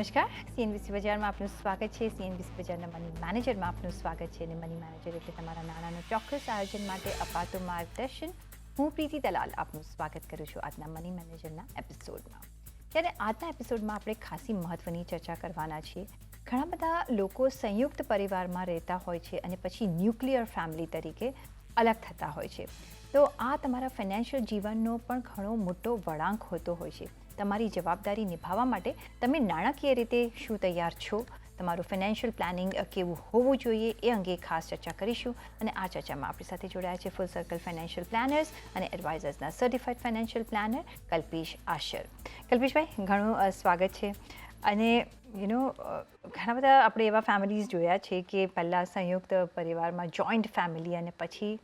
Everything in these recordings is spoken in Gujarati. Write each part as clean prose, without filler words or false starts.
નમસ્કાર, સીએનબીસી બજારમાં આપનું સ્વાગત છે. સીએનબીસી બજારના મની મેનેજરમાં આપનું સ્વાગત છે. અને મની મેનેજર એટલે તમારા નાણાંનું ચોક્કસ આયોજન માટે અપાતું માર્ગદર્શન. હું પ્રીતિ દલાલ આપનું સ્વાગત કરું છું આજના મની મેનેજરના એપિસોડમાં. ત્યારે આજના એપિસોડમાં આપણે ખાસી મહત્ત્વની ચર્ચા કરવાના છીએ. ઘણા બધા લોકો સંયુક્ત પરિવારમાં રહેતા હોય છે અને પછી ન્યુક્લિયર ફેમિલી તરીકે અલગ થતા હોય છે. તો આ તમારા ફાઇનાન્શિયલ જીવનનો પણ ઘણો મોટો વળાંક હોતો હોય છે. તમારી જવાબદારી નિભાવવા માટે તમે નાણાકીય રીતે શું તૈયાર છો, તમારું ફાઇનાન્શિયલ પ્લાનિંગ કેવું હોવું જોઈએ એ અંગે ખાસ ચર્ચા કરીશું. અને આ ચર્ચામાં આપણી સાથે જોડાયા છે ફૂલ સર્કલ ફાઇનાન્શિયલ પ્લાનર્સ અને એડવાઇઝર્સના certified financial planar Kalpesh Ashar. Kalpeshbhai, ઘણું સ્વાગત છે. અને ઘણા બધા આપણે એવા ફેમિલીઝ જોયા છે કે પહેલાં સંયુક્ત પરિવારમાં જોઈન્ટ ફેમિલી અને પછી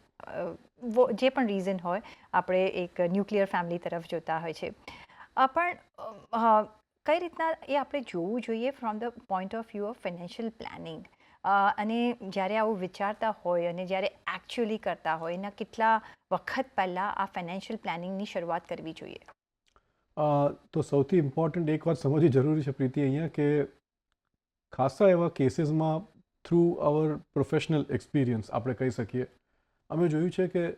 જે પણ રીઝન હોય આપણે એક ન્યુક્લિયર ફેમિલી તરફ જોતા હોય છે. પણ કઈ રીતના એ આપણે જોવું જોઈએ from the point of view of financial planning. અને જ્યારે આવું વિચારતા હોય અને જ્યારે એકચ્યુઅલી કરતા હોય એના કેટલા વખત પહેલાં આ ફાઇનાન્શિયલ પ્લાનિંગની શરૂઆત કરવી જોઈએ? તો સૌથી ઇમ્પોર્ટન્ટ એક વાત સમજવી જરૂરી છે પ્રીતિ અહીંયા, કે ખાસા એવા કેસીસમાં થ્રુ અવર પ્રોફેશનલ એક્સપિરિયન્સ આપણે કહી શકીએ, અમે જોયું છે કે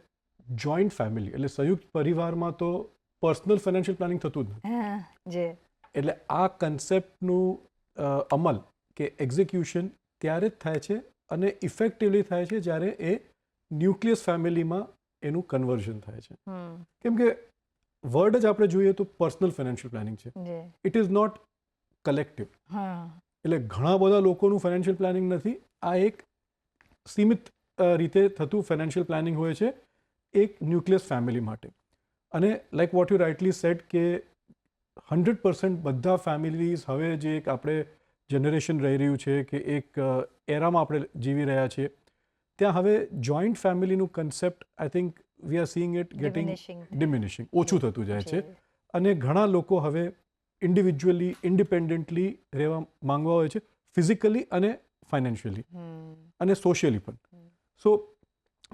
જોઈન્ટ ફેમિલી એટલે સંયુક્ત પરિવારમાં તો પર્સનલ ફાઇનાન્શિયલ પ્લાનિંગ થતું જ નથી. એટલે આ કન્સેપ્ટનું અમલ કે એક્ઝિક્યુશન ત્યારે જ થાય છે અને ઇફેક્ટિવલી થાય છે જ્યારે એ ન્યુક્લિયસ ફેમિલીમાં એનું કન્વર્ઝન થાય છે. કેમ કે વર્ડ જ આપણે જોઈએ તો પર્સનલ ફાઇનાન્શિયલ પ્લાનિંગ છે, ઇટ ઇઝ નોટ કલેક્ટિવ. એટલે ઘણા બધા લોકોનું ફાઇનાન્શિયલ પ્લાનિંગ નથી. આ એક સીમિત રીતે થતું ફાઇનાન્શિયલ પ્લાનિંગ હોય છે એક ન્યુક્લિયસ ફેમિલી માટે. અને like what you rightly said કે 100% બધા ફેમિલીઝ હવે જે એક આપણે જનરેશન રહી રહ્યું છે કે એક એરામાં આપણે જીવી રહ્યા છીએ, ત્યાં હવે જોઈન્ટ ફેમિલીનું concept I think we are seeing it getting diminishing, ઓછું થતું જાય છે. અને ઘણા લોકો હવે ઇન્ડિવિજ્યુઅલી ઇન્ડિપેન્ડન્ટલી રહેવા માંગવા હોય છે, ફિઝિકલી અને ફાઇનાન્શિયલી અને સોશિયલી પણ. સો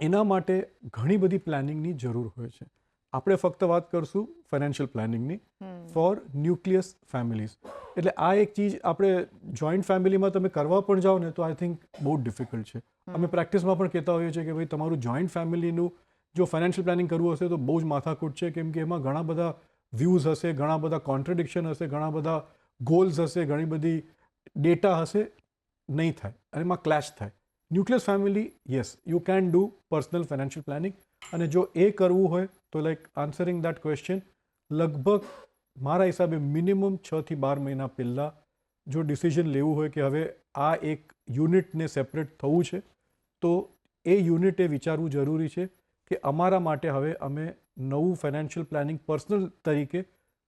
એના માટે ઘણી બધી પ્લાનિંગની જરૂર હોય છે. આપણે ફક્ત વાત કરશું ફાઇનાન્શિયલ પ્લાનિંગની ફોર ન્યુક્લિયસ ફેમિલીઝ. એટલે આ એક ચીજ આપણે જોઈન્ટ ફેમિલીમાં તમે કરવા પણ જાઓ ને તો આઈ થિંક બહુ ડિફિકલ્ટ છે. અમે પ્રેક્ટિસમાં પણ કહેતા હોઈએ છીએ કે ભાઈ તમારું જોઈન્ટ ફેમિલીનું જો ફાઇનાન્શિયલ પ્લાનિંગ કરવું હશે તો બહુ જ માથાકૂટ છે, કેમ કે એમાં ઘણા બધા વ્યૂઝ હશે, ઘણા બધા કોન્ટ્રડિક્શન હશે, ઘણા બધા ગોલ્સ હશે, ઘણી બધી ડેટા હશે, નહીં થાય અને એમાં ક્લેશ થાય. Nucleus family, yes, you can do personal financial planning. અને જો એ કરવું હોય તો લાઈક આન્સરિંગ દેટ ક્વેશ્ચન, લગભગ મારા હિસાબે મિનિમમ 6 થી 12 મહિના પહેલાં જો ડિસિઝન લેવું હોય કે હવે આ એક યુનિટને સેપરેટ થવું છે, તો એ યુનિટે વિચારવું જરૂરી છે કે અમારા માટે હવે અમે નવું ફાઇનાન્શિયલ પ્લાનિંગ પર્સનલ તરીકે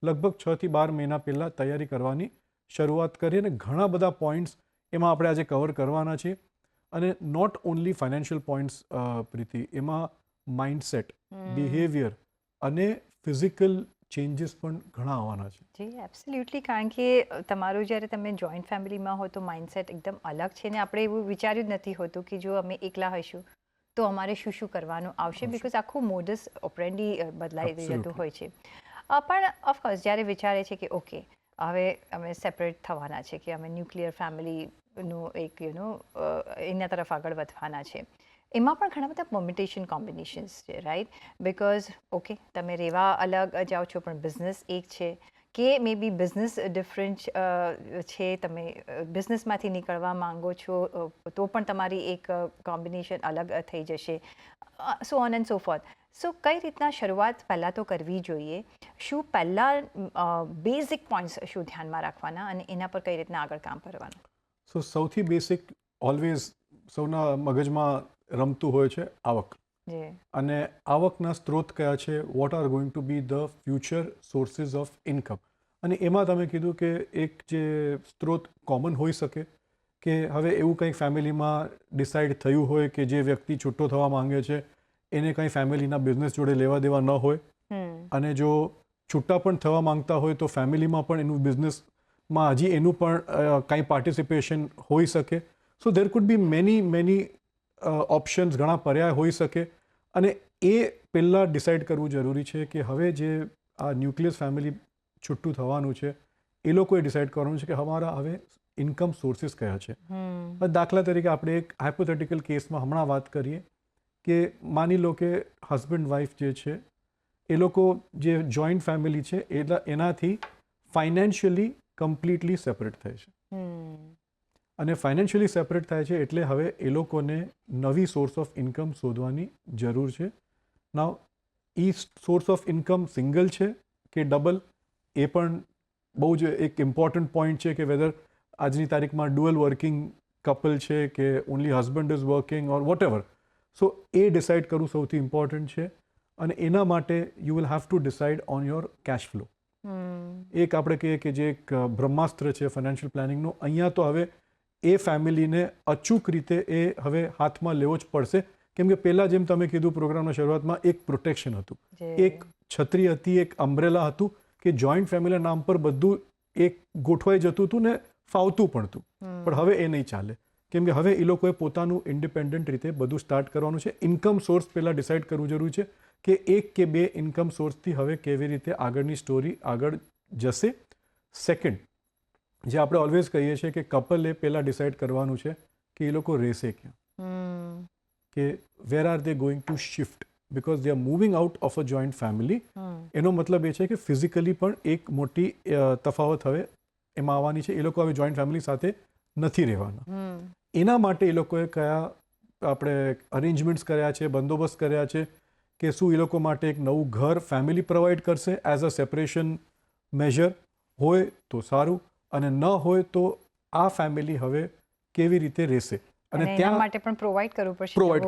લગભગ 6 થી 12 મહિના પહેલાં તૈયારી કરવાની શરૂઆત કરીએ. અને ઘણા બધા પોઈન્ટ્સ એમાં આપણે આજે કવર કરવાના છે. અને નોટ ઓનલી ફાઇનાન્શિયલ પોઈન્ટ્સ પ્રીતિ, એમાં માઇન્ડસેટ, બિહેવિયર અને ફિઝિકલ ચેન્જીસ પણ ઘણા આવવાના છે. જી, એબ્સોલ્યુટલી. કારણ કે તમારું જ્યારે તમે જોઈન્ટ ફેમિલીમાં હો તો માઇન્ડસેટ એકદમ અલગ છે ને આપણે એવું વિચાર્યું જ નથી હોતું કે જો અમે એકલા હશું તો અમારે શું શું કરવાનું આવશે, બિકોઝ આખું મોડસ ઓપરેન્ડી બદલાઈ જતું હોય છે. પણ ઓફકોર્સ જ્યારે વિચારે છે કે ઓકે હવે અમે સેપરેટ થવાના છે, કે અમે ન્યુક્લિયર ફેમિલીનું એક એના તરફ આગળ વધવાના છે, એમાં પણ ઘણા બધા પરમ્યુટેશન કોમ્બિનેશન્સ છે, રાઈટ? બિકોઝ ઓકે તમે રહેવા અલગ જાઓ છો પણ બિઝનેસ એક છે, કે મે બી બિઝનેસ ડિફરન્ટ છે, તમે બિઝનેસમાંથી નીકળવા માંગો છો તો પણ તમારી એક કોમ્બિનેશન અલગ થઈ જશે, so on and so forth. So કઈ રીતના શરૂઆત પહેલાં તો કરવી જોઈએ? શું પહેલાં બેઝિક પોઈન્ટ્સ શું ધ્યાનમાં રાખવાના અને એના પર કઈ રીતના આગળ કામ કરવાનું? સો સૌથી બેસિક ઓલવેઝ સૌના મગજમાં રમતું હોય છે આવક. અને આવકના સ્ત્રોત કયા છે, what are going two B the future sources of income. અને એમાં તમે કીધું કે એક જે સ્ત્રોત કોમન હોઈ શકે, કે હવે એવું કંઈક ફેમિલીમાં ડિસાઇડ થયું હોય કે જે વ્યક્તિ છૂટો થવા માંગે છે એને કંઈ ફેમિલીના બિઝનેસ જોડે લેવા દેવા ન હોય, અને જો છૂટા પણ થવા માંગતા હોય તો ફેમિલીમાં પણ એનું બિઝનેસમાં હજી એનું પણ કાંઈ પાર્ટિસિપેશન હોઈ શકે. સો દેર કુડ બી મેની ઓપ્શન્સ, ઘણા પર્યાય હોઈ શકે. અને એ પહેલાં ડિસાઇડ કરવું જરૂરી છે કે હવે જે આ ન્યુક્લિયસ ફેમિલી છૂટું થવાનું છે એ લોકોએ ડિસાઇડ કરવાનું છે કે અમારા હવે ઇન્કમ સોર્સિસ કયા છે. દાખલા તરીકે આપણે એક હાઇપોથેટિકલ કેસમાં હમણાં વાત કરીએ કે માની લો કે હસબન્ડ વાઈફ જે છે એ લોકો જે જોઈન્ટ ફેમિલી છે એનાથી ફાઇનાન્શિયલી કમ્પ્લીટલી સેપરેટ થાય છે. અને ફાઇનાન્શિયલી સેપરેટ થાય છે એટલે હવે એ લોકોને નવી સોર્સ ઓફ ઇન્કમ શોધવાની જરૂર છે. નાવ એ સોર્સ ઓફ ઇન્કમ સિંગલ છે કે ડબલ, એ પણ બહુ જ એક ઇમ્પોર્ટન્ટ પોઈન્ટ છે કે વેધર આજની તારીખમાં ડ્યુઅલ વર્કિંગ કપલ છે કે only husband is working or vote ever. So A decide કરવું સૌથી ઇમ્પોર્ટન્ટ છે. અને એના માટે you will have to decide on your cash flow. એક આપણે કહીએ કે જે એક બ્રહ્માસ્ત્ર છે ફાઇનાન્શિયલ પ્લાનિંગનું, અહીંયા તો હવે એ ફેમિલીને અચૂક રીતે એ હવે હાથમાં લેવો જ પડશે. કેમ કે પહેલાં જેમ તમે કીધું પ્રોગ્રામના શરૂઆતમાં, એક પ્રોટેક્શન હતું, એક છત્રી હતી, એક અમ્બ્રેલા હતું કે જોઈન્ટ ફેમિલી નામ પર બધું એક ગોઠવાઈ જતું હતું ને ફાવતું પણ હતું. પણ હવે એ નહીં ચાલે, કેમ કે હવે એ લોકોએ પોતાનું ઇન્ડિપેન્ડન્ટ રીતે બધું સ્ટાર્ટ કરવાનું છે. ઇન્કમ સોર્સ પહેલાં ડિસાઇડ કરવું જરૂરી છે કે એક કે બે ઇન્કમ સોર્સથી હવે કેવી રીતે આગળની સ્ટોરી આગળ જશે. સેકન્ડ, જે આપણે ઓલવેઝ કહીએ છીએ કે કપલે પહેલાં ડિસાઇડ કરવાનું છે કે એ લોકો રહેશે ક્યાં, કે where are they going to shift, because they are moving out of a joint family. એનો મતલબ એ છે કે ફિઝિકલી પણ એક મોટી તફાવત હવે એમાં આવવાની છે. એ લોકો હવે જોઈન્ટ ફેમિલી સાથે નથી રહેવાના. એના માટે એ લોકોએ કયા આપણે અરેન્જમેન્ટ્સ કર્યા છે, બંદોબસ્ત કર્યા છે કે શું એ લોકો માટે એક નવું ઘર ફેમિલી પ્રોવાઈડ કરશે એઝ અ સેપરેશન મેજર. હોય તો સારું, અને ન હોય તો આ ફેમિલી હવે કેવી રીતે રહેશે અને ત્યાં માટે પણ પ્રોવાઈડ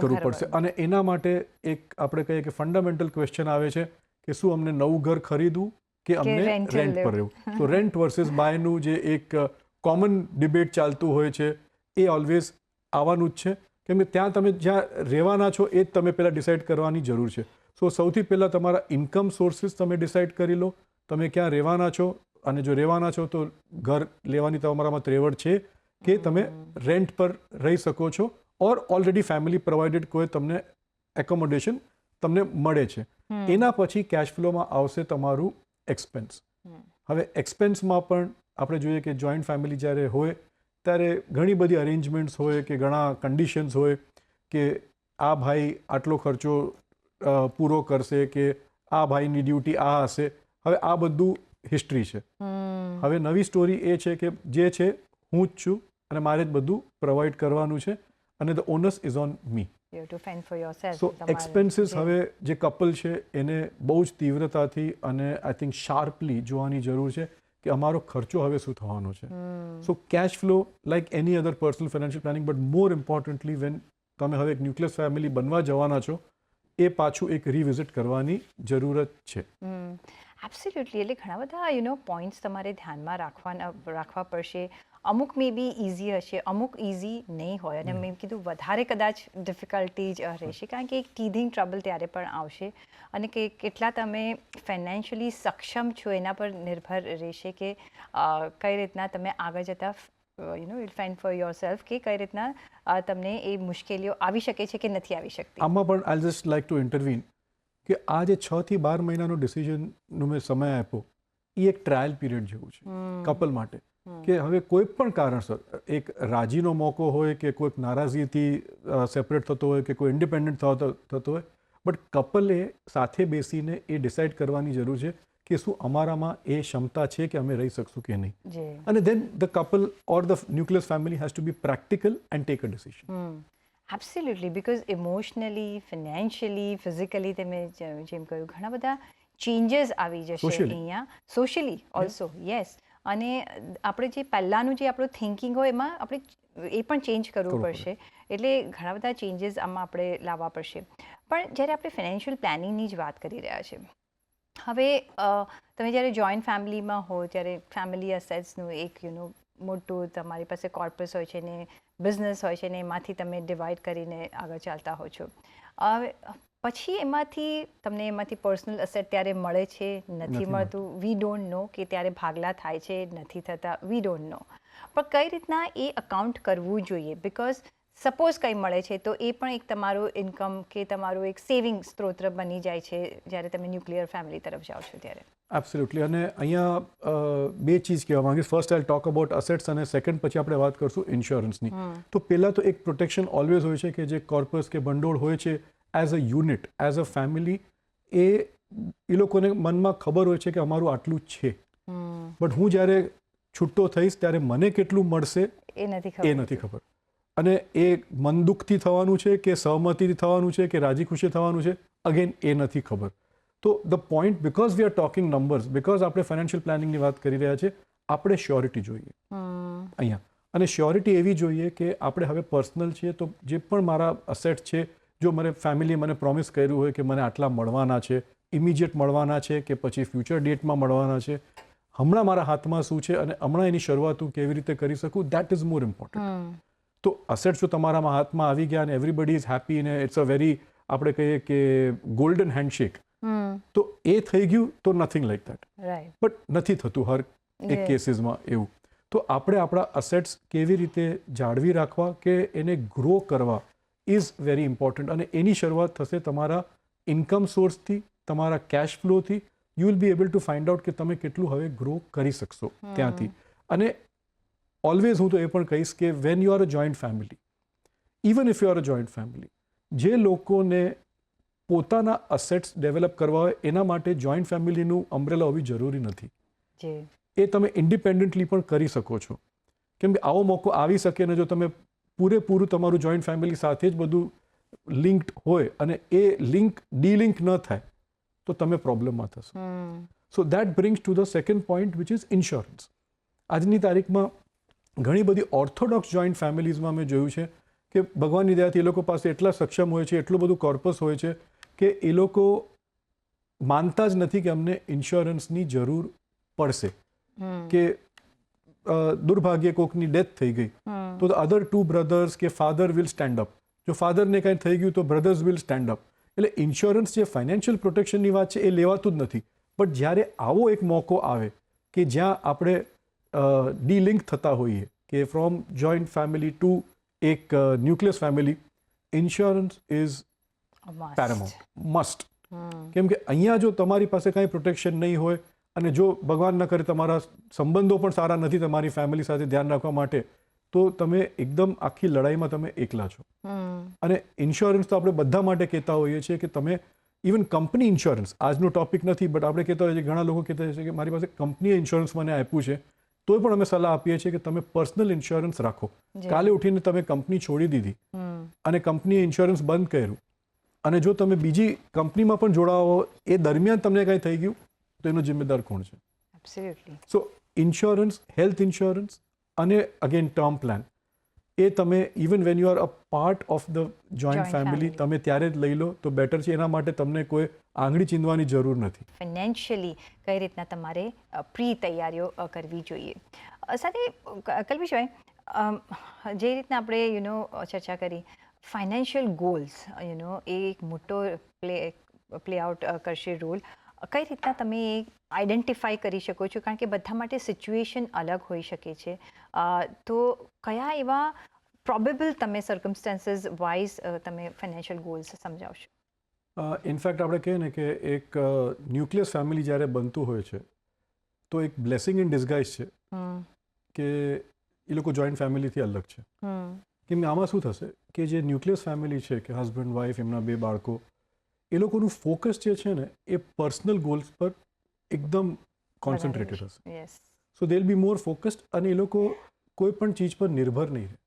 કરવું પડશે. અને એના માટે એક આપણે કહીએ કે ફંડામેન્ટલ ક્વેશ્ચન આવે છે કે શું અમને નવું ઘર ખરીદવું કે અમને રેન્ટ પર રહેવું. તો રેન્ટ વર્સિસ બાયનું જે એક કોમન ડિબેટ ચાલતું હોય છે એ ઓલવેઝ આવવાનું જ છે. કેમ કે ત્યાં તમે જ્યાં રહેવાના છો એ જ તમે પહેલાં ડિસાઇડ કરવાની જરૂર છે. સો સૌથી પહેલાં તમારા ઇન્કમ સોર્સિસ તમે ડિસાઇડ કરી લો, તમે ક્યાં રહેવાના છો, અને જો રહેવાના છો તો ઘર લેવાની તમારામાં ત્રેવડ છે કે તમે રેન્ટ પર રહી શકો છો, ઓર ઓલરેડી ફેમિલી પ્રોવાઇડેડ કોઈ તમને એકોમોડેશન તમને મળે છે. એના પછી કેશ ફ્લોમાં આવશે તમારું એક્સપેન્સ. હવે એક્સપેન્સમાં પણ આપણે જોઈએ કે જોઈન્ટ ફેમિલી જ્યારે હોય ત્યારે ઘણી બધી અરેન્જમેન્ટ્સ હોય કે ઘણા કન્ડિશન્સ હોય કે આ ભાઈ આટલો ખર્ચો પૂરો કરશે કે આ ભાઈની ડ્યુટી આ હશે. હવે આ બધું હિસ્ટ્રી છે. હવે નવી સ્ટોરી એ છે કે જે છે હું જ છું અને મારે જ બધું પ્રોવાઈડ કરવાનું છે, અને the onus is on me. So expenses હવે જે કપલ છે એને બહુ જ તીવ્રતાથી અને આઈ થિંક શાર્પલી જોવાની જરૂર છે કે અમારો ખર્ચો હવે શું થવાનો છે. So cash flow like any other personal financial planning, but more importantly when તમે હવે એક ન્યુક્લિયસ ફેમિલી બનવા જવાના છો એ પાછું એક રિવિઝિટ કરવાની જરૂરત છે. એબ્સોલ્યુટલી. એટલે ઘણા બધા પોઈન્ટ્સ તમારે ધ્યાનમાં રાખવા પડશે. અમુક મે બી ઇઝી હશે, અમુક ઇઝી નહીં હોય, અને મેં કીધું વધારે કદાચ ડિફિકલ્ટી જ રહેશે, કારણ કે એક ટીધિંગ ટ્રબલ ત્યારે પણ આવશે, અને કે કેટલા તમે ફાઇનાન્શિયલી સક્ષમ છો એના પર નિર્ભર રહેશે કે કઈ રીતના તમે આગળ જતાં will find for your self કે કઈ રીતના તમને એ મુશ્કેલીઓ આવી શકે છે કે નથી આવી શકતી. આમાં પણ આઈ જસ્ટ લાઈક ટુ ઇન્ટરવીન કે આ જે 6 થી 12 મહિનાનો ડિસિઝનનો મેં સમય આપ્યો એ એક ટ્રાયલ પીરિયડ જેવું છે કપલ માટે, કે હવે કોઈ પણ કારણસર એક રાજીનો મોકો હોય કે કોઈક નારાજગીથી સેપરેટ થતો હોય કે કોઈ ઇન્ડિપેન્ડન્ટ થતો હોય, બટ કપલે સાથે બેસીને એ ડિસાઇડ કરવાની જરૂર છે કે શું અમારામાં એ ક્ષમતા છે કે અમે રહી શકશું કે નહીં. અને then the couple or the nucleus family has to be practical and take a decision. Absolutely. Because emotionally, financially, physically તમે જેમ કહ્યું ઘણા બધા ચેન્જીસ આવી જશે અહીંયા, સોશિયલી ઓલ્સો. યસ. અને આપણે જે પહેલાંનું જે આપણું થિંકિંગ હોય એમાં આપણે એ પણ ચેન્જ કરવું પડશે. એટલે ઘણા બધા ચેન્જીસ આમાં આપણે લાવવા પડશે. પણ જ્યારે આપણે ફાઇનાન્શિયલ પ્લાનિંગની જ વાત કરી રહ્યા છીએ, હવે તમે જ્યારે જોઈન્ટ ફેમિલીમાં હો ત્યારે ફેમિલી અસેટ્સનું એક મોટું તમારી પાસે કોર્પસ હોય છે ને બિઝનેસ હોય છે ને એમાંથી તમે ડિવાઈડ કરીને આગળ ચાલતા હો છો. હવે પછી એમાંથી પર્સનલ અસેટ ત્યારે મળે છે, નથી મળતું, વી ડોન્ટ નો, કે ત્યારે ભાગલા થાય છે, નથી થતા, વી ડોન્ટ નો. પણ કઈ રીતના એ અકાઉન્ટ કરવું જોઈએ, બિકોઝ સપોઝ કંઈ મળે છે તો એ પણ એક તમારું ઇન્કમ કે તમારું એક સેવિંગ સ્ત્રોત બની જાય છે જ્યારે તમે ન્યુક્લિયર ફેમિલી તરફ જાઓ છો ત્યારે. એબ્સોલ્યુટલી. અને અહીંયા બે ચીજ કહેવા માંગીશ. First I talk about assets અને સેકન્ડ પછી આપણે વાત કરશું ઇન્સ્યોરન્સની. તો પહેલાં તો એક પ્રોટેક્શન ઓલવેઝ હોય છે કે જે કોર્પસ કે ભંડોળ હોય છે as a unit, as a family, એ લોકોને મનમાં ખબર હોય છે કે અમારું આટલું જ છે. બટ હું જ્યારે છૂટો થઈશ ત્યારે મને કેટલું મળશે એ એ નથી ખબર. અને એ મન દુઃખથી થવાનું છે કે સહમતિથી થવાનું છે કે રાજી ખુશી થવાનું છે, અગેન એ નથી ખબર. તો the point, because we are talking numbers, because આપણે ફાઇનાન્શિયલ પ્લાનિંગની વાત કરી રહ્યા છે, આપણે શ્યોરિટી જોઈએ અહીંયા. અને શ્યોરિટી એવી જોઈએ કે આપણે હવે પર્સનલ છીએ તો જે પણ મારા અસેટ છે, જો મને ફેમિલીએ મને પ્રોમિસ કર્યું હોય કે મને આટલા મળવાના છે, ઇમિડિયેટ મળવાના છે કે પછી ફ્યુચર ડેટમાં મળવાના છે, હમણાં મારા હાથમાં શું છે અને હમણાં એની શરૂઆત હું કેવી રીતે કરી શકું, દેટ ઇઝ મોર ઇમ્પોર્ટન્ટ. તો અસેટ્સ જો તમારામાં હાથમાં આવી ગયા અને એવરીબડી ઇઝ હેપી ને ઇટ્સ અ વેરી, આપણે કહીએ કે ગોલ્ડન હેન્ડશેક, તો એ થઈ ગયું તો નથિંગ લાઈક દેટ. બટ નથી થતું હર એક કેસીસમાં એવું. તો આપણે આપણા અસેટ્સ કેવી રીતે જાળવી રાખવા કે એને ગ્રો કરવા ઇઝ વેરી ઇમ્પોર્ટન્ટ. અને એની શરૂઆત થશે તમારા ઇન્કમ સોર્સથી, તમારા કેશ ફ્લોથી. You will be able to find out કે તમે કેટલું હવે ગ્રો કરી શકશો ત્યાંથી. અને ઓલવેઝ હું તો એ પણ કહીશ કે when you are a joint family, even if you are a joint family, જે લોકોને પોતાના અસેટ્સ ડેવલપ કરવા હોય એના માટે જોઈન્ટ ફેમિલીનું અમ્બ્રેલા હોવી જરૂરી નથી. એ તમે ઇન્ડિપેન્ડન્ટલી પણ કરી શકો છો. કેમ કે આવો મોકો આવી શકે ને જો તમે પૂરેપૂરું તમારું જોઈન્ટ ફેમિલી સાથે જ બધું લિંક્ડ હોય અને એ લિંક ડીલિંક ન થાય તો તમે પ્રોબ્લેમમાં થશો. So that brings to the second point which is insurance. આજની તારીખમાં ઘણી બધી ઓર્થોડોક્સ જોઈન્ટ ફેમિલીઝમાં મેં જોયું છે કે ભગવાનની દયાથી એ લોકો પાસે એટલા સક્ષમ હોય છે, એટલું બધું કોર્પસ હોય છે કે એ લોકો માનતા જ નથી કે અમને ઇન્સ્યોરન્સની જરૂર પડશે. કે દુર્ભાગ્યે કોકની ડેથ થઈ ગઈ તો ધ અધર ટુ બ્રધર્સ કે ફાધર વિલ સ્ટેન્ડ અપ. જો ફાધરને કંઈ થઈ ગયું તો બ્રધર્સ વિલ સ્ટેન્ડ અપ. એટલે ઇન્સ્યોરન્સ જે ફાઇનાન્શિયલ પ્રોટેક્શનની વાત છે એ લેવાતું જ નથી. બટ જ્યારે આવો એક મોકો આવે કે જ્યાં આપણે ડીલિંક થતા હોઈએ કે ફ્રોમ જોઈન્ટ ફેમિલી ટુ એક nucleus family, insurance is paramount, must. કેમ કે અહીંયા જો તમારી પાસે કાંઈ પ્રોટેક્શન નહીં હોય અને જો ભગવાન ન કરે તમારા સંબંધો પણ સારા નથી તમારી ફેમિલી સાથે ધ્યાન રાખવા માટે, તો તમે એકદમ આખી લડાઈમાં તમે એકલા છો. અને ઇન્સ્યોરન્સ તો આપણે બધા માટે કહેતા હોઈએ છીએ કે તમે ઇવન કંપની ઇન્સ્યોરન્સ, આજનો ટોપિક નથી બટ આપણે કહેતા હોઈએ છીએ, ઘણા લોકો કહેતા હોય છે કે મારી પાસે કંપનીએ ઇન્સ્યોરન્સ મને આપ્યું છે, તોય પણ અમે સલાહ આપીએ છીએ કે તમે પર્સનલ ઇન્સ્યોરન્સ રાખો. કાલે ઉઠીને તમે કંપની છોડી દીધી અને કંપનીએ ઇન્સ્યોરન્સ બંધ કર્યું અને જો તમે બીજી કંપનીમાં પણ જોડાવો એ દરમિયાન તમને કાંઈ થઈ ગયું તો એનો જિમ્મેદાર કોણ છે? સો ઇન્સ્યોરન્સ, હેલ્થ ઇન્સ્યોરન્સ અને અગેન ટર્મ પ્લાન, એ તમે even when you are a part of the joint family તમે ત્યારે જ લઈ લો તો બેટર છે. એના માટે તમને કોઈ આંગળી ચીંધવાની જરૂર નથી. ફાઇનાન્શિયલી કઈ રીતના તમારે પ્રી તૈયારીઓ કરવી જોઈએ. સાથે કલ્પેશભાઈ, જે રીતના આપણે ચર્ચા કરી, ફાઇનાન્શિયલ ગોલ્સ એ એક મોટો પ્લે આઉટ કરશે રોલ. કઈ રીતના તમે એ આઈડેન્ટિફાઈ કરી શકો છો? કારણ કે બધા માટે સિચ્યુએશન અલગ હોઈ શકે છે. તો કયા એવા પ્રોબેબલ તમે સર્કમસ્ટાન્સીસ વાઇઝ તમે ફાઇનાન્શિયલ ગોલ્સ સમજાવશો? ઇનફેક્ટ આપણે કહીએ ને કે એક ન્યુક્લિયસ ફેમિલી જ્યારે બનતું હોય છે તો એક બ્લેસિંગ ઇન ડિસ્ગાઇઝ છે કે એ લોકો જોઈન્ટ ફેમિલીથી અલગ છે. કેમ કે આમાં શું થશે કે જે ન્યુક્લિયસ ફેમિલી છે કે હસબન્ડ વાઈફ, એમના 2 બાળકો, એ લોકોનું ફોકસ જે છે ને એ પર્સનલ ગોલ્સ પર એકદમ કોન્સન્ટ્રેટેડ હશે. સો they will be more focused અને એ લોકો કોઈ પણ ચીજ પર નિર્ભર નહીં રહે.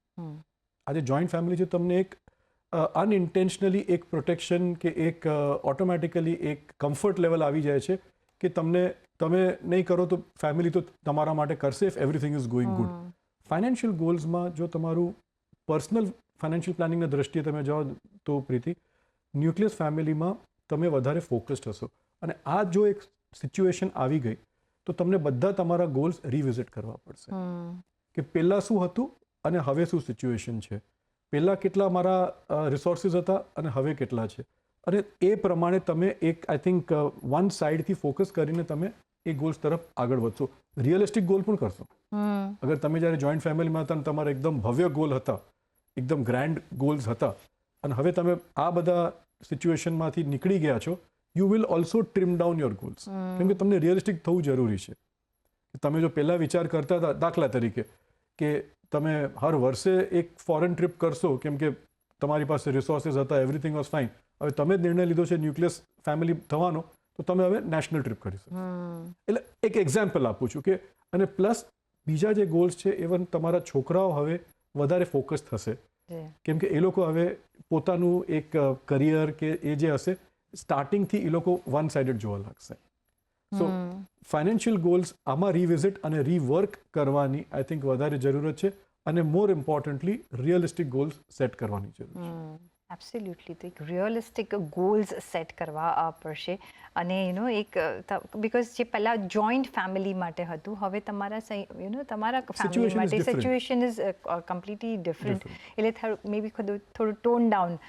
આજે જોઈન્ટ ફેમિલી છે તમને એક અનઇન્ટેન્શનલી એક પ્રોટેક્શન કે એક ઓટોમેટિકલી એક કમ્ફર્ટ લેવલ આવી જાય છે કે તમે નહીં કરો તો ફેમિલી તો તમારા માટે કરશે if everything is going good. Financial ગોલ્સમાં જો તમારું પર્સનલ ફાઇનાન્શિયલ પ્લાનિંગના દ્રષ્ટિએ તમે જાઓ તો પ્રીતિ, ન્યુક્લિયસ ફેમિલીમાં તમે વધારે ફોકસ્ડ હશો. અને આ જો એક સિચ્યુએશન આવી ગઈ તો તમને બધા તમારા ગોલ્સ રિવિઝિટ કરવા પડશે કે પહેલાં શું હતું અને હવે શું સિચ્યુએશન છે, પહેલાં કેટલા મારા રિસોર્સિસ હતા અને હવે કેટલા છે. અને એ પ્રમાણે તમે એક આઈ થિંક વન સાઇડથી ફોકસ કરીને તમે એ ગોલ્સ તરફ આગળ વધશો. રિયલિસ્ટિક ગોલ પણ કરશો. અગર તમે જ્યારે જોઈન્ટ ફેમિલીમાં હતા અને તમારા એકદમ ભવ્ય ગોલ હતા, એકદમ ગ્રાન્ડ ગોલ્સ હતા અને હવે તમે આ બધા સિચ્યુએશનમાંથી નીકળી ગયા છો you will also trim down your goals. કેમ કે તમને રિયલિસ્ટિક થવું જરૂરી છે. તમે જો પહેલાં વિચાર કરતા હતા, દાખલા તરીકે કે તમે હર વર્ષે એક ફોરેન ટ્રીપ કરશો કેમ કે તમારી પાસે રિસોર્સિસ હતા, એવરીથિંગ વોઝ ફાઇન. હવે તમે જ નિર્ણય લીધો છે ન્યુક્લિયસ ફેમિલી થવાનો, તો તમે હવે નેશનલ ટ્રીપ કરી શકો. એટલે એક એક્ઝામ્પલ આપું છું કે અને પ્લસ બીજા જે ગોલ્સ છે ઇવન તમારા છોકરાઓ હવે વધારે ફોકસ થશે કેમ કે એ લોકો હવે પોતાનું એક કરિયર કે એ જે હશે સ્ટાર્ટિંગથી એ લોકો વન સાઇડેડ જોવા લાગશે. સો ફાઇનાન્શિયલ ગોલ્સ આમાં રિવિઝિટ અને રીવર્ક કરવાની આઈ થિંક વધારે જરૂરત છે અને મોર ઇમ્પોર્ટન્ટલી રિયલિસ્ટિક ગોલ્સ સેટ કરવાની જરૂર છે. એબ્સોલ્યુટલી. તો એક રિયલિસ્ટિક ગોલ્સ સેટ કરવા પડશે અને એક બિકોઝ જે પહેલાં જોઈન્ટ ફેમિલી માટે હતું, હવે તમારા તમારા ફેમિલી માટે સિચ્યુએશન ઇઝ કમ્પ્લીટલી ડિફરન્ટ. એટલે મે બી થોડું ટોન ડાઉન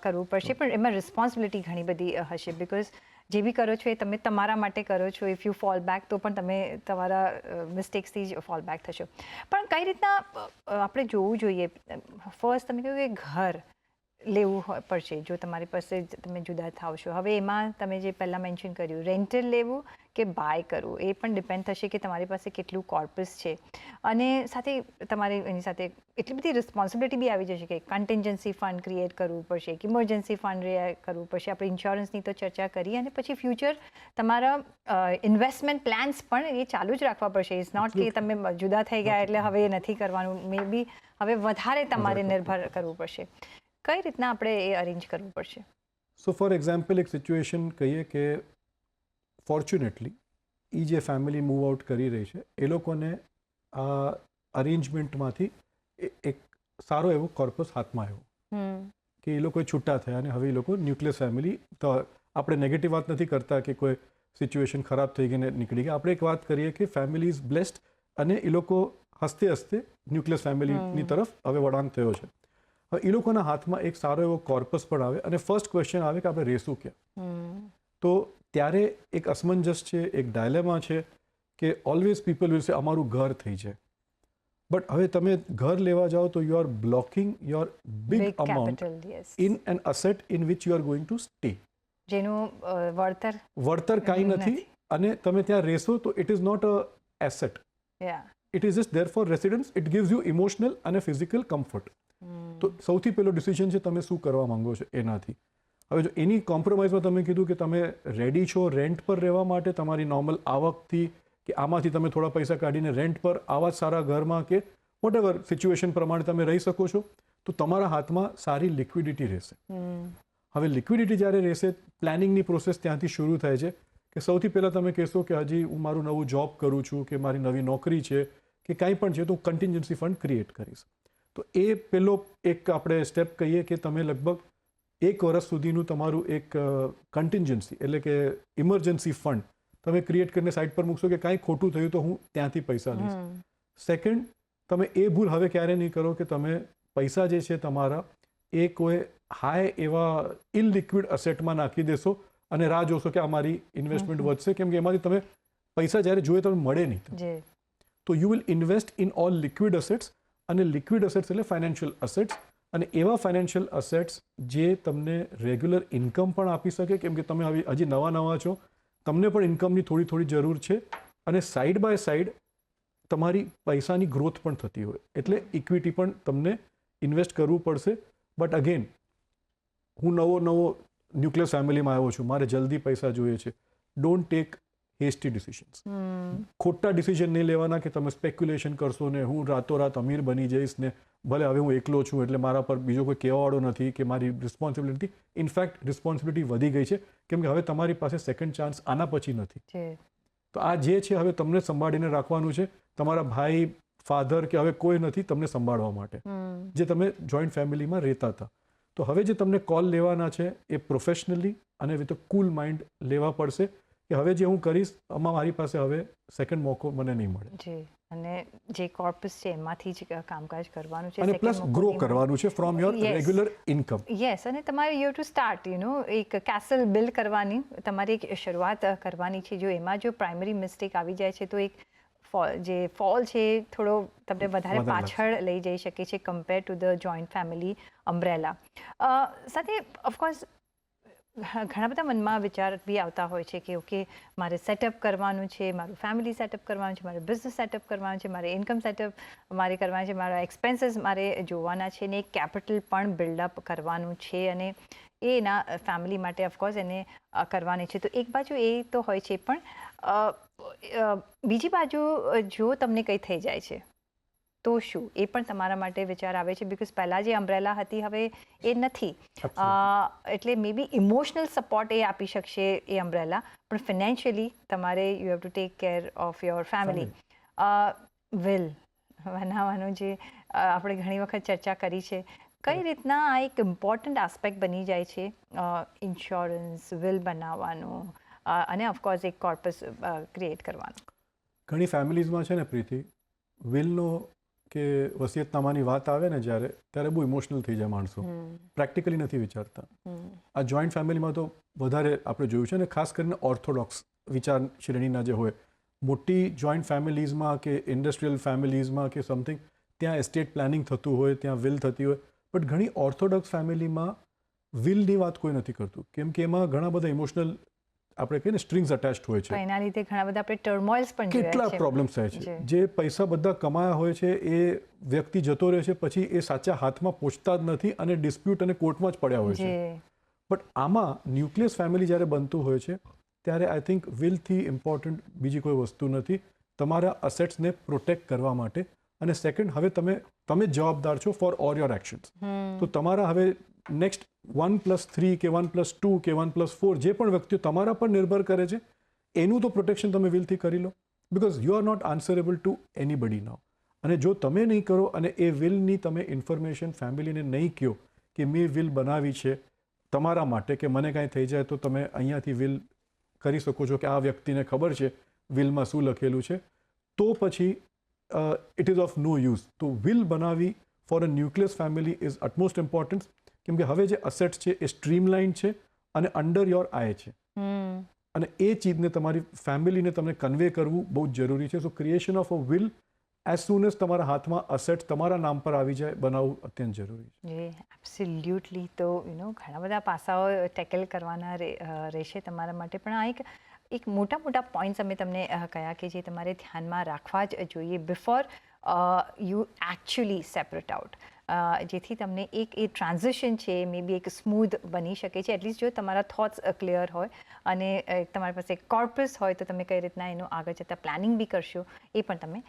કરવું પડશે, પણ એમાં રિસ્પોન્સિબિલિટી ઘણી બધી હશે બિકોઝ જે બી કરો છો એ તમે તમારા માટે કરો છો. ઇફ યુ ફોલ બેક તો પણ તમે તમારા મિસ્ટેક્સથી જ ફોલ બેક થશો. પણ કઈ રીતના આપણે જોવું જોઈએ? ફર્સ્ટ તમે કહ્યું કે ઘર લેવું પડશે જો તમારી પાસે તમે જુદા થાવ છો. હવે એમાં તમે જે પહેલાં મેન્શન કર્યું રેન્ટલ લેવું કે બાય કરવું, એ પણ ડિપેન્ડ થશે કે તમારી પાસે કેટલું કોર્પસ છે અને સાથે તમારે એની સાથે એટલી બધી રિસ્પોન્સિબિલિટી બી આવી જશે કે કન્ટિન્જન્સી ફંડ ક્રિએટ કરવું પડશે, કે ઇમરજન્સી ફંડ કરવું પડશે. આપણે ઇન્સ્યોરન્સની તો ચર્ચા કરી અને પછી ફ્યુચર તમારા ઇન્વેસ્ટમેન્ટ પ્લાન્સ પણ એ ચાલુ જ રાખવા પડશે. ઇટ્સ નોટ કે તમે જુદા થઈ ગયા એટલે હવે એ નથી કરવાનું. મે બી હવે વધારે તમારે નિર્ભર કરવું પડશે. કઈ રીતના આપણે એ અરેન્જ કરવું પડશે? સો ફોર એક્ઝામ્પલ એક સિચ્યુએશન કહીએ કે ફોર્ચ્યુનેટલી એ જે ફેમિલી મૂવ આઉટ કરી રહી છે એ લોકોને આ અરેન્જમેન્ટમાંથી એક સારો એવો કોર્પસ હાથમાં આવ્યો કે એ લોકો છૂટા થયા અને હવે એ લોકો ન્યુક્લિયસ ફેમિલી. તો આપણે નેગેટિવ વાત નથી કરતા કે કોઈ સિચ્યુએશન ખરાબ થઈ ગઈને નીકળી ગયા. આપણે એક વાત કરીએ કે ફેમિલી ઇઝ બ્લેસ્ડ અને એ લોકો હસતે હસતે ન્યુક્લિયસ ફેમિલીની તરફ હવે વળાંક થયો છે. હવે એ લોકોના હાથમાં એક સારો એવો કોર્પસ પણ આવે અને ફર્સ્ટ ક્વેશ્ચન આવે કે આપણે રહેશું ક્યાં? તો ત્યારે એક અસમંજસ છે, એક ડાયલેમા છે કે ઓલવેઝ પીપલ વિલ સે અમારું ઘર થઈ જાય. બટ હવે તમે ઘર લેવા જાઓ તો you are blocking your big amount in an asset in which you are going to stay. જેનું વળતર કાંઈ નથી અને તમે ત્યાં રહેશો તો it is not a asset. It is just there for residence. It gives you emotional અને ફિઝિકલ કમ્ફર્ટ. તો સૌથી પહેલો ડિસિઝન છે તમે શું કરવા માંગો છો એનાથી. હવે જો એની કોમ્પ્રોમાઇઝમાં તમે કીધું કે તમે રેડી છો રેન્ટ પર રહેવા માટે, તમારી નોર્મલ આવકથી કે આમાંથી તમે થોડા પૈસા કાઢીને રેન્ટ પર આવા જ સારા ઘરમાં કે વોટેવર સિચ્યુએશન પ્રમાણે તમે રહી શકો છો, તો તમારા હાથમાં સારી લિક્વિડિટી રહેશે. હવે લિક્વિડિટી જ્યારે રહેશે, પ્લાનિંગની પ્રોસેસ ત્યાંથી શરૂ થાય છે કે સૌથી પહેલાં તમે કહેશો કે હજી હું મારું નવું જોબ કરું છું કે મારી નવી નોકરી છે કે કાંઈ પણ છે તો હું કન્ટિન્જન્સી ફંડ ક્રિએટ કરીશ. તો એ પહેલો એક આપણે સ્ટેપ કહીએ કે તમે લગભગ 1 વર્ષ સુધીનું તમારું એક કન્ટિન્જન્સી એટલે કે ઇમરજન્સી ફંડ તમે ક્રિએટ કરીને સાઇડ પર મૂકશો કે કાંઈ ખોટું થયું તો હું ત્યાંથી પૈસા લઈશ. સેકન્ડ, તમે એ ભૂલ હવે ક્યારે નહીં કરો કે તમે પૈસા જે છે તમારા એ કોઈ હાઈ એવા ઇનલિક્વિડ અસેટમાં નાખી દેશો અને રાહ જોશો કે અમારી ઇન્વેસ્ટમેન્ટ વધશે, કેમ કે એમાંથી તમે પૈસા જ્યારે જોઈએ તમને મળે નહીં. તો you will invest in all liquid assets. અને લિક્વિડ અસેટ્સ એટલે ફાઇનાન્શિયલ અસેટ્સ, અને એવા ફાઇનાન્શિયલ અસેટ્સ જે તમને રેગ્યુલર ઇન્કમ પણ આપી શકે, કેમ કે તમે હજી નવા છો, તમને પણ ઇન્કમની થોડી જરૂર છે અને સાઇડ બાય સાઇડ તમારી પૈસાની ગ્રોથ પણ થતી હોય એટલે ઇક્વિટી પણ તમને ઇન્વેસ્ટ કરવું પડશે. બટ અગેન હું નવો ન્યુક્લિયસ ફેમિલીમાં આવ્યો છું, મારે જલ્દી પૈસા જોઈએ છે. Don't take hasty decisions. ખોટા ડિસિઝન નહીં લેવાના કે તમે સ્પેક્યુલેશન કરશો ને હું રાતોરાત અમીર બની જઈશ ને ભલે હવે હું એકલો છું એટલે મારા પર બીજો કોઈ કહેવાવાળો નથી કે મારી રિસ્પોન્સિબિલિટી. ઇનફેક્ટ રિસ્પોન્સિબિલિટી વધી ગઈ છે કેમ કે હવે તમારી પાસે સેકન્ડ ચાન્સ આના પછી નથી. તો આ જે છે હવે તમને સંભાળીને રાખવાનું છે. તમારા ભાઈ, ફાધર કે હવે કોઈ નથી તમને સંભાળવા માટે, જે તમે જોઈન્ટ ફેમિલીમાં રહેતા હતા. તો હવે જે તમને કોલ લેવાના છે એ પ્રોફેશનલી અને વિથ અ કૂલ માઇન્ડ લેવા પડશે કે હવે જે હું કરીશ આમાં મારી પાસે હવે સેકન્ડ મોકો મને નહીં મળે. અને જે કોર્પસ છે એમાંથી જ કામકાજ કરવાનું છે અને પ્લસ ગ્રો કરવાનું છે from your regular income. Yes, અને તમારે યુ ટુ સ્ટાર્ટ એક કેસલ બિલ્ડ કરવાની, તમારી એક શરૂઆત કરવાની છે. જો એમાં જો પ્રાઇમરી મિસ્ટેક આવી જાય છે તો એક જે ફોલ છે થોડો તમને વધારે પાછળ લઈ જઈ શકે છે compare to the joint family umbrella. સાથે ઓફકોર્સ ઘણા બધા મનમાં વિચાર બી આવતા હોય છે કે ઓકે મારે સેટઅપ કરવાનું છે, મારું ફેમિલી સેટઅપ કરવાનું છે, મારે બિઝનેસ સેટઅપ કરવાનું છે, મારે ઇન્કમ સેટઅપ મારે કરવાનું છે, મારા એક્સપેન્સીસ મારે જોવાના છે ને એક કેપિટલ પણ બિલ્ડઅપ કરવાનું છે અને એ એના ફેમિલી માટે ઓફકોર્સ એને કરવાની છે. તો એક બાજુ એ તો હોય છે, પણ બીજી બાજુ જો તમને કંઈ થઈ જાય છે તો શું એ પણ તમારા માટે વિચાર આવે છે? બિકોઝ પહેલાં જે અમ્બ્રેલા હતી હવે એ નથી. એટલે મે બી ઇમોશનલ સપોર્ટ એ આપી શકશે એ અમ્બ્રેલા, પણ ફિનાન્શિયલી તમારે you have to take care of your family. Will બનાવવાનું જે આપણે ઘણી વખત ચર્ચા કરી છે, કઈ રીતના આ એક ઇમ્પોર્ટન્ટ આસ્પેક્ટ બની જાય છે ઇન્સ્યોરન્સ, વિલ બનાવવાનું અને ઓફકોર્સ એક કોર્પસ ક્રિએટ કરવાનું? ઘણી ફેમિલીઝમાં છે ને પ્રીતિ, વિલનો કે વસિયતનામાની વાત આવે ને ત્યારે બહુ ઇમોશનલ થઈ જાય માણસો, પ્રેક્ટિકલી નથી વિચારતા. આ જોઈન્ટ ફેમિલીમાં તો વધારે આપણે જોયું છે ને, ખાસ કરીને ઓર્થોડોક્સ વિચાર શ્રેણીના જે હોય, મોટી જોઈન્ટ ફેમિલીઝમાં કે ઇન્ડસ્ટ્રીયલ ફેમિલીઝમાં કે સમથિંગ, ત્યાં એસ્ટેટ પ્લાનિંગ થતું હોય, ત્યાં વિલ થતી હોય, બટ ઘણી ઓર્થોડોક્સ ફેમિલીમાં વિલની વાત કોઈ નથી કરતું, કેમ કે એમાં ઘણા બધા ઇમોશનલ આપણે કહીએ ને સ્ટ્રિંગ્સ અટેચ્ડ હોય છે. એના લીધે ઘણા બધા આપણે ટર્મોઇલ્સ પણ કેટલા પ્રોબ્લેમ્સ થાય છે. જે પૈસા બધા કમાયા હોય છે એ વ્યક્તિ જતો રહે છે, પછી એ સાચા હાથમાં પહોંચતા જ નથી અને ડિસ્પ્યુટ અને કોર્ટમાં જ પડ્યા હોય છે. બટ આમાં ન્યુક્લિયસ ફેમિલી જ્યારે બનતું હોય છે ત્યારે આઈ થિંક વિલથી ઇમ્પોર્ટન્ટ બીજી કોઈ વસ્તુ નથી તમારા અસેટ્સને પ્રોટેક્ટ કરવા માટે. અને સેકન્ડ, હવે તમે જવાબદાર છો ફોર ઓલ યોર એક્શન્સ. તો તમારા હવે નેક્સ્ટ 1+3 કે 1+2 કે 1+4 જે પણ વ્યક્તિઓ તમારા પર નિર્ભર કરે છે એનું તો પ્રોટેક્શન તમે વિલથી કરી લો, because you are not answerable to anybody now. અને જો તમે નહીં કરો અને એ વિલની તમે ઇન્ફોર્મેશન ફેમિલીને નહીં કહો કે મેં વિલ બનાવી છે તમારા માટે, કે મને કાંઈ થઈ જાય તો તમે અહીંયાથી વિલ કરી શકો છો કે આ વ્યક્તિને ખબર છે વિલમાં શું લખેલું છે, તો પછી it is of no use. તો વિલ બનાવી for a nucleus family is utmost important, કેમ કે હવે જે અસેટ્સ છે એ સ્ટ્રીમલાઇન છે અને અંડર યોર આય છે, અને એ ચીજને તમારી ફેમિલીને તમને કન્વે કરવું બહુ જ જરૂરી છે. So creation of a will as soon as તમારા હાથમાં અસેટ્સ તમારા નામ પર આવી જાય બનાવવું અત્યંત જરૂરી છે. એબ્સોલ્યુટલી. તો ઘણા બધા પાસાઓ ટેકલ કરવાના રહેશે તમારા માટે, પણ આ એક મોટા પોઈન્ટ્સ અમે તમને કહ્યા કે જે તમારે ધ્યાનમાં રાખવા જ જોઈએ before you actually separate out, જેથી તમને એ ટ્રાન્ઝિશન છે મે બી એક સ્મૂધ બની શકે છે. એટલીસ્ટ જો તમારા થોટ્સ ક્લિયર હોય અને તમારી પાસે એક કોર્પસ હોય તો તમે કઈ રીતના એનું આગળ જતાં પ્લાનિંગ બી કરશો એ પણ તમે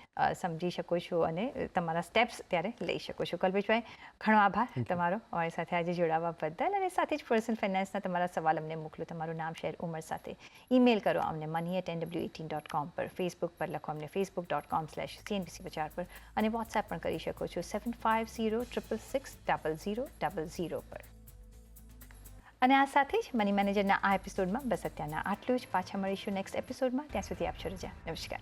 સમજી શકો છો અને તમારા સ્ટેપ્સ ત્યારે લઈ શકો છો. કલ્પેશભાઈ, ઘણો આભાર તમારો અમારી સાથે આજે જોડાવા બદલ, અને સાથે જ પર્સનલ ફાઇનાન્સના તમારા સવાલ અમને મોકલો. તમારું નામ, શહેર, ઉંમર સાથે ઈમેલ કરો અમને money@nw18.com પર, ફેસબુક પર લખો અમને facebook.com/CNBC બજાર પર, અને વોટ્સએપ પણ કરી શકો છો 7506660000 પર. અને આ સાથે જ મની મેનેજરના આ એપિસોડમાં બસ અત્યારના આટલું જ. પાછા મળીશું નેક્સ્ટ એપિસોડમાં. ત્યાં સુધી આપશો રજા. નમસ્કાર.